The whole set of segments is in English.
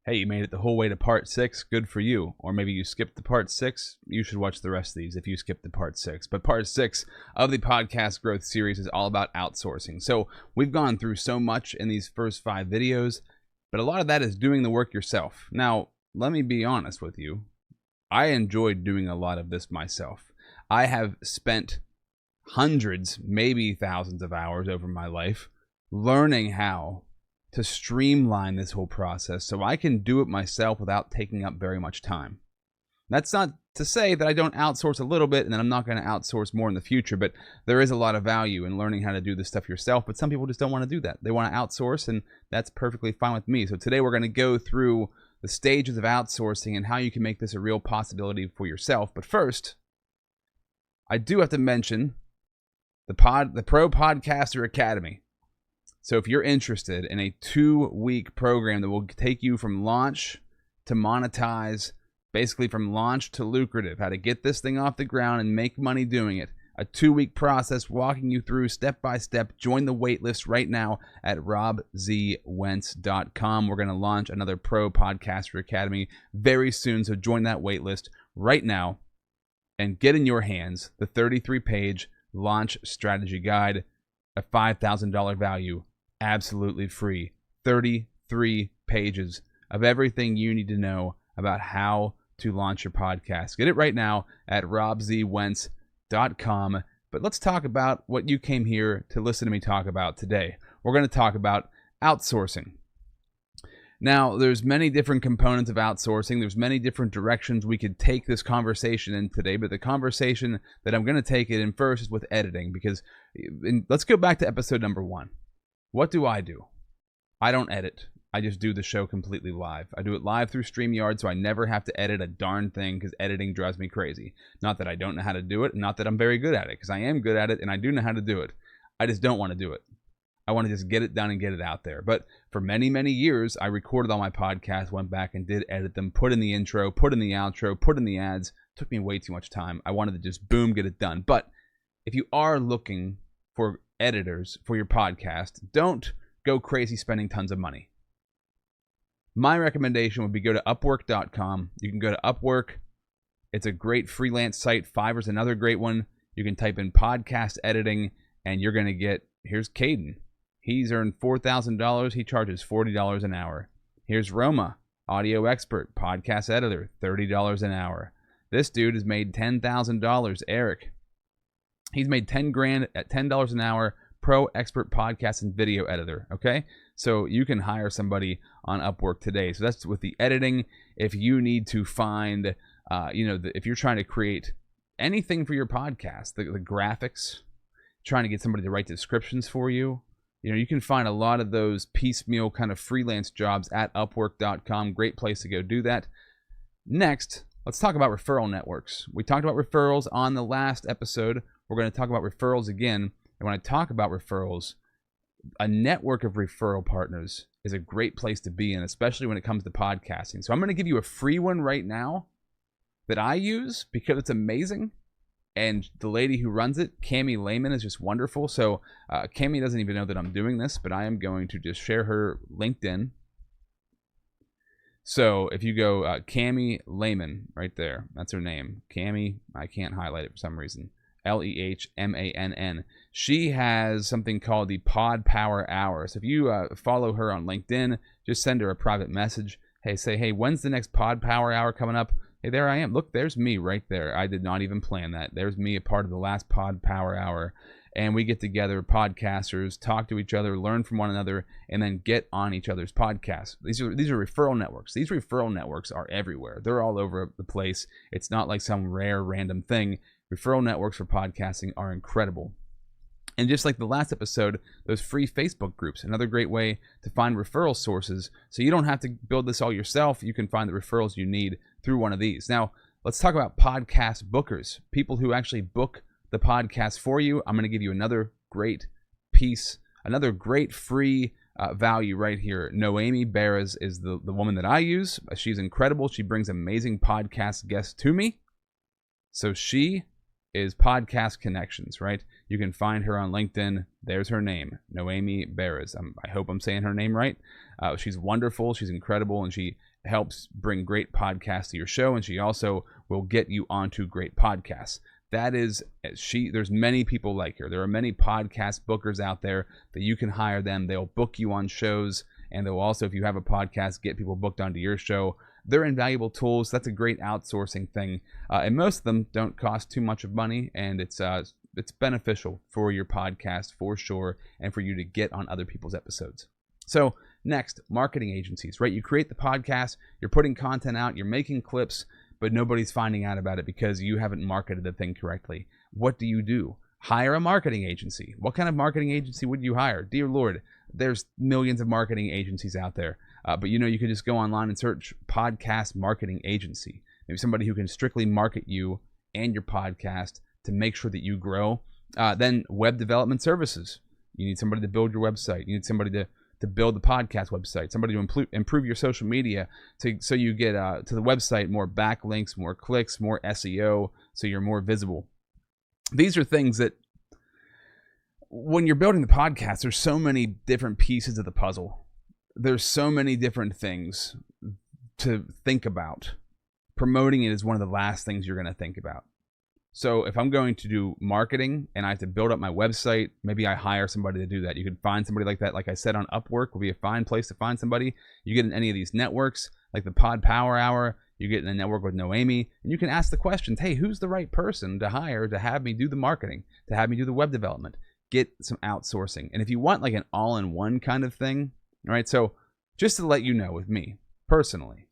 hey, you made it the whole way to part 6, good for you. Or maybe you skipped the part 6, you should watch the rest of these if you skipped the part 6. But part 6 of the podcast growth series is all about outsourcing. So we've gone through so much in these first 5 videos, but a lot of that is doing the work yourself. Now, let me be honest with you. I enjoyed doing a lot of this myself. I have spent hundreds, maybe thousands of hours over my life learning how to streamline this whole process so I can do it myself without taking up very much time. That's not to say that I don't outsource a little bit and that I'm not going to outsource more in the future, but there is a lot of value in learning how to do this stuff yourself, but some people just don't want to do that. They want to outsource, and that's perfectly fine with me. So today we're going to go through the stages of outsourcing and how you can make this a real possibility for yourself. But first, I do have to mention the Pro Podcaster Academy. So if you're interested in a 2-week program that will take you from launch to monetize, basically from launch to lucrative, how to get this thing off the ground and make money doing it, a 2-week process walking you through step by step, join the waitlist right now at robzwentz.com. We're going to launch another Pro Podcaster Academy very soon, so join that waitlist right now and get in your hands the 33-page launch strategy guide, a $5,000 value, absolutely free. 33 pages of everything you need to know about how to launch your podcast. Get it right now at robzwentz.com. But let's talk about what you came here to listen to me talk about today. We're going to talk about outsourcing. Now, there's many different components of outsourcing. There's many different directions we could take this conversation in today, but the conversation that I'm going to take it in first is with editing, because let's go back to episode number 1. What do? I don't edit. I just do the show completely live. I do it live through StreamYard, so I never have to edit a darn thing because editing drives me crazy. Not that I don't know how to do it, not that I'm very good at it, because I am good at it and I do know how to do it. I just don't want to do it. I want to just get it done and get it out there. But for many, many years, I recorded all my podcasts, went back and did edit them, put in the intro, put in the outro, put in the ads. It took me way too much time. I wanted to just boom, get it done. But if you are looking for editors for your podcast, don't go crazy spending tons of money. My recommendation would be go to Upwork.com. You can go to Upwork. It's a great freelance site. Fiverr's another great one. You can type in podcast editing, and you're going to get, here's Caden. He's earned $4,000. He charges $40 an hour. Here's Roma, audio expert, podcast editor, $30 an hour. This dude has made $10,000. Eric, he's made $10,000 at $10 an hour. Pro expert podcast and video editor. Okay, so you can hire somebody on Upwork today. So that's with the editing. If you need to find, if you're trying to create anything for your podcast, the graphics, trying to get somebody to write descriptions for you. You can find a lot of those piecemeal kind of freelance jobs at Upwork.com. Great place to go do that. Next, let's talk about referral networks. We talked about referrals on the last episode. We're going to talk about referrals again. And when I talk about referrals, a network of referral partners is a great place to be in, especially when it comes to podcasting. So I'm going to give you a free one right now that I use because it's amazing. And the lady who runs it, Kamie Lehman, is just wonderful. So Kamie doesn't even know that I'm doing this, but I am going to just share her LinkedIn. So if you go Kamie Lehman right there, that's her name. Kamie, I can't highlight it for some reason. Lehmann. She has something called the Pod Power Hour. So if you follow her on LinkedIn, just send her a private message. Hey, when's the next Pod Power Hour coming up? Hey, there I am. Look, there's me right there. I did not even plan that. There's me, a part of the last Pod Power Hour. And we get together, podcasters, talk to each other, learn from one another, and then get on each other's podcasts. These are referral networks. These referral networks are everywhere. They're all over the place. It's not like some rare, random thing. Referral networks for podcasting are incredible. And just like the last episode, those free Facebook groups, another great way to find referral sources. So you don't have to build this all yourself. You can find the referrals you need through one of these. Now, let's talk about podcast bookers, people who actually book the podcast for you. I'm going to give you another great piece, another great free value right here. Noami Bars is the woman that I use. She's incredible. She brings amazing podcast guests to me. So she is Podcast Connections, right? You can find her on LinkedIn. There's her name, Noami Bars. I hope I'm saying her name right. She's wonderful. She's incredible, and she helps bring great podcasts to your show, and she also will get you onto great podcasts. That is, there's many people like her. There are many podcast bookers out there that you can hire them. They'll book you on shows, and they'll also, if you have a podcast, get people booked onto your show. They're invaluable tools. That's a great outsourcing thing. And most of them don't cost too much of money, and it's beneficial for your podcast for sure, and for you to get on other people's episodes. So next, marketing agencies, right? You create the podcast, you're putting content out, you're making clips, but nobody's finding out about it because you haven't marketed the thing correctly. What do? Hire a marketing agency. What kind of marketing agency would you hire? Dear Lord, there's millions of marketing agencies out there. But you could just go online and search podcast marketing agency. Maybe somebody who can strictly market you and your podcast to make sure that you grow. Then web development services. You need somebody to build your website. You need somebody to build the podcast website, somebody to improve your social media so you get to the website more backlinks, more clicks, more SEO, so you're more visible. These are things that when you're building the podcast, there's so many different pieces of the puzzle. There's so many different things to think about. Promoting it is one of the last things you're going to think about. So if I'm going to do marketing and I have to build up my website, maybe I hire somebody to do that. You can find somebody like that. Like I said, on Upwork will be a fine place to find somebody. You get in any of these networks, like the Pod Power Hour, you get in a network with Noami, and you can ask the questions, hey, who's the right person to hire to have me do the marketing, to have me do the web development? Get some outsourcing. And if you want like an all-in-one kind of thing, all right, so just to let you know, with me personally,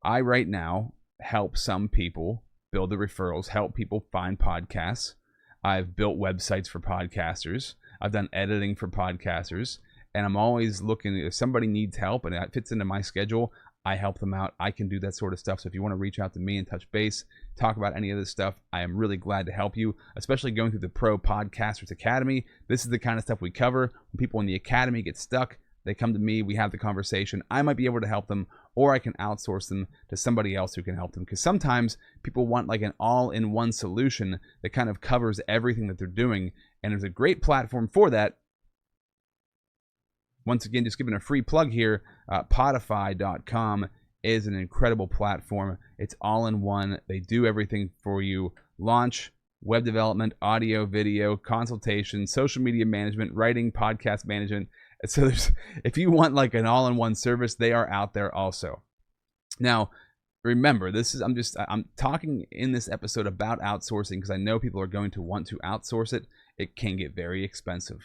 I right now help some people build the referrals, help people find podcasts. I've built websites for podcasters. I've done editing for podcasters. And I'm always looking, if somebody needs help and it fits into my schedule, I help them out. I can do that sort of stuff. So if you want to reach out to me and touch base, talk about any of this stuff, I am really glad to help you, especially going through the Pro Podcasters Academy. This is the kind of stuff we cover. When people in the academy get stuck, they come to me, we have the conversation. I might be able to help them, or I can outsource them to somebody else who can help them. Because sometimes people want like an all-in-one solution that kind of covers everything that they're doing. And there's a great platform for that. Once again, just giving a free plug here, Podify.com is an incredible platform. It's all-in-one. They do everything for you. Launch, web development, audio, video, consultation, social media management, writing, podcast management. So if you want like an all-in-one service, they are out there also. Now, remember, I'm talking in this episode about outsourcing because I know people are going to want to outsource it. It can get very expensive.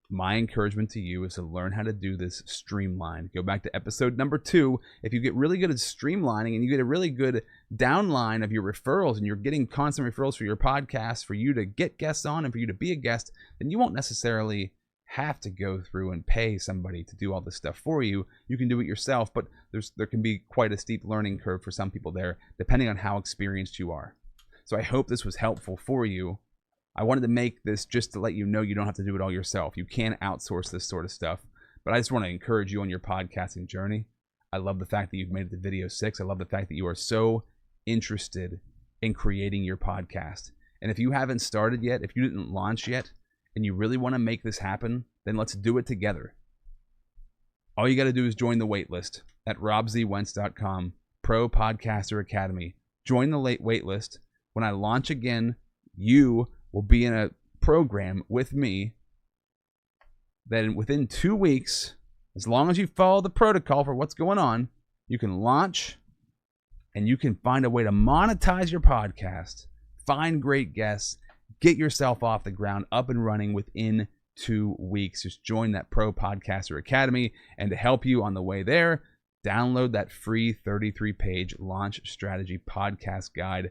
My encouragement to you is to learn how to do this streamlined. Go back to episode number 2. If you get really good at streamlining and you get a really good downline of your referrals and you're getting constant referrals for your podcast, for you to get guests on and for you to be a guest, then you won't necessarily have to go through and pay somebody to do all this stuff for you. You can do it yourself, but there can be quite a steep learning curve for some people there, depending on how experienced you are. So I hope this was helpful for you. I wanted to make this just to let you know you don't have to do it all yourself. You can outsource this sort of stuff, but I just want to encourage you on your podcasting journey. I love the fact that you've made it to video 6. I love the fact that you are so interested in creating your podcast. And if you haven't started yet, if you didn't launch yet, and you really want to make this happen, then let's do it together. All you got to do is join the waitlist at robzwentz.com, Pro Podcaster Academy. Join the waitlist. When I launch again, you will be in a program with me that within 2 weeks, as long as you follow the protocol for what's going on, you can launch and you can find a way to monetize your podcast, find great guests, get yourself off the ground, up and running within 2 weeks. Just join that Pro Podcaster Academy. And to help you on the way there, download that free 33-page launch strategy podcast guide,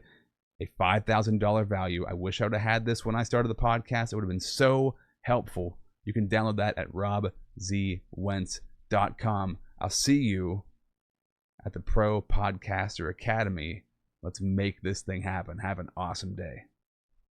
a $5,000 value. I wish I would have had this when I started the podcast. It would have been so helpful. You can download that at robzwentz.com. I'll see you at the Pro Podcaster Academy. Let's make this thing happen. Have an awesome day.